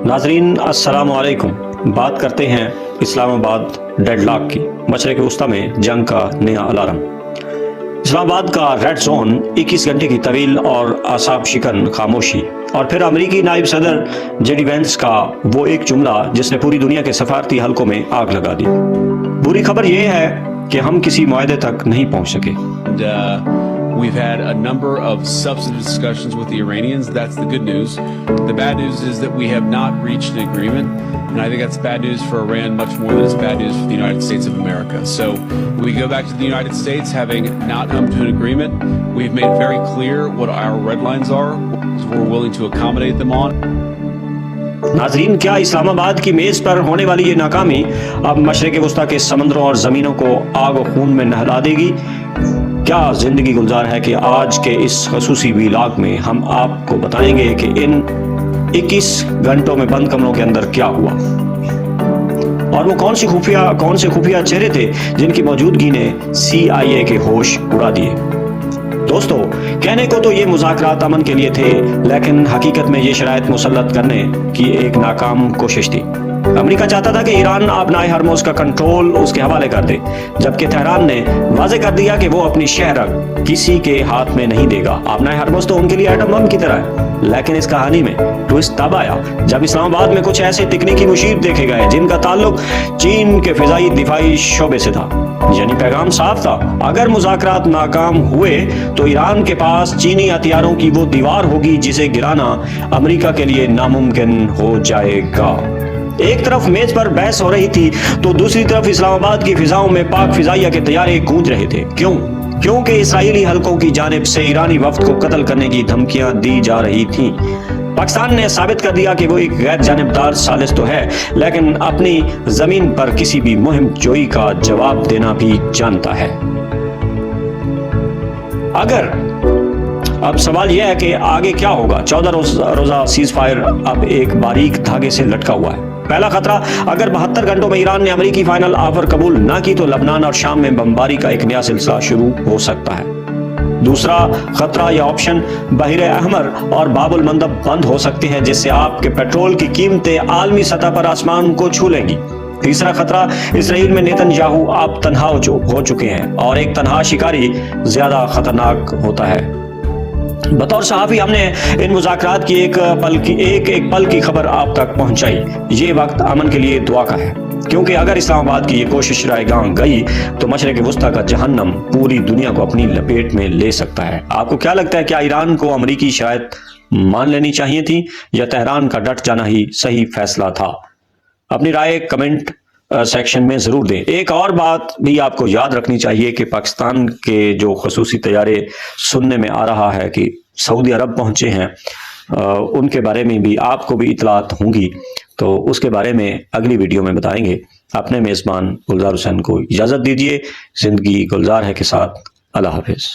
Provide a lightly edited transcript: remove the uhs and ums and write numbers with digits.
ناظرین السلام علیکم، بات کرتے ہیں اسلام آباد ڈیڈ لاک کی۔ مشرق وسطی میں جنگ کا نیا الارم۔ اسلام آباد کا ریڈ زون 21 گھنٹے کی طویل اور اعصاب شکن خاموشی، اور پھر امریکی نائب صدر جے ڈی وینس کا وہ ایک جملہ جس نے پوری دنیا کے سفارتی حلقوں میں آگ لگا دی۔ بری خبر یہ ہے کہ ہم کسی معاہدے تک نہیں پہنچ سکے۔ We've had a number of substantive discussions with the Iranians. That's the good news. The bad news is that we have not reached an agreement, and I think that's bad news for Iran much more than it's bad news for the United States of America. So we go back to the United States having not come to an agreement. We've made very clear what our red lines are. We're willing to accommodate them on. ناظرین، کیا اسلام آباد کی میز پر ہونے والی یہ ناکامی اب مشرق وسطی کے سمندروں اور زمینوں کو آگ و خون میں نہلا دے گی؟ کیا زندگی گلزار ہے کہ آج کے اس خصوصی ویلاگ میں ہم آپ کو بتائیں گے کہ ان 21 گھنٹوں میں بند کمروں کے اندر کیا ہوا، اور وہ کون سے خفیہ چہرے تھے جن کی موجودگی نے CIA کے ہوش اڑا دیے۔ دوستو، کہنے کو تو یہ مذاکرات امن کے لیے تھے، لیکن حقیقت میں یہ شرائط مسلط کرنے کی ایک ناکام کوشش تھی۔ امریکہ چاہتا تھا کہ ایران آبنائے ہرموز کا کنٹرول اس کے حوالے کر دے، جبکہ تہران نے واضح کر دیا کہ وہ اپنی شہرک کسی کے ہاتھ میں نہیں دے گا۔ آبنائے ہرموز تو ان کے لیے ایٹم بم کی طرح ہے، لیکن اس کہانی میں ٹوئسٹ تب آیا جب اسلام آباد میں کچھ ایسے تکنیکی مشیر دیکھے گئے جن کا تعلق چین کے فضائی دفاعی شعبے سے تھا۔ یعنی پیغام صاف تھا، اگر مذاکرات ناکام ہوئے تو ایران کے پاس چینی ہتھیاروں کی وہ دیوار ہوگی جسے گرانا امریکہ کے لیے ناممکن ہو جائے گا۔ ایک طرف میز پر بحث ہو رہی تھی تو دوسری طرف اسلام آباد کی فضاؤں میں پاک فضائیہ کے طیارے گونج رہے تھے۔ کیونکہ اسرائیلی حلقوں کی جانب سے ایرانی وفد کو قتل کرنے کی دھمکیاں دی جا رہی تھیں۔ پاکستان نے ثابت کر دیا کہ وہ ایک غیر جانبدار سازش تو ہے، لیکن اپنی زمین پر کسی بھی مہم جوئی کا جواب دینا بھی جانتا ہے۔ اب سوال یہ ہے کہ آگے کیا ہوگا؟ 14 روزہ سیز فائر اب ایک باریک دھاگے سے لٹکا ہوا ہے۔ پہلا خطرہ، اگر 72 گھنٹوں میں ایران نے امریکی فائنل آفر قبول نہ کی تو لبنان اور شام میں بمباری کا ایک نیا سلسلہ شروع ہو سکتا ہے۔ دوسرا خطرہ یا آپشن، بحر احمر اور باب المندب بند ہو سکتے ہیں، جس سے آپ کے پیٹرول کی قیمتیں عالمی سطح پر آسمان کو چھو لیں گی۔ تیسرا خطرہ، اسرائیل میں نیتن یاہو آپ تنہا ہو چکے ہیں، اور ایک تنہا شکاری زیادہ خطرناک ہوتا ہے۔ بطور صحافی ہم نے ان مذاکرات کی ایک پل کی خبر آپ تک پہنچائی۔ یہ وقت امن کے لیے دعا کا ہے، کیونکہ اگر اسلام آباد کی یہ کوشش رائے گاں گئی تو مشرق وسطی کا جہنم پوری دنیا کو اپنی لپیٹ میں لے سکتا ہے۔ آپ کو کیا لگتا ہے، کیا ایران کو امریکی شرائط مان لینی چاہیے تھی یا تہران کا ڈٹ جانا ہی صحیح فیصلہ تھا؟ اپنی رائے کمنٹ سیکشن میں ضرور دیں۔ ایک اور بات بھی آپ کو یاد رکھنی چاہیے کہ پاکستان کے جو خصوصی طیارے سننے میں آ رہا ہے کہ سعودی عرب پہنچے ہیں، ان کے بارے میں بھی آپ کو بھی اطلاعات ہوں گی، تو اس کے بارے میں اگلی ویڈیو میں بتائیں گے۔ اپنے میزبان گلزار حسین کو اجازت دیجیے۔ زندگی گلزار ہے کے ساتھ اللہ حافظ۔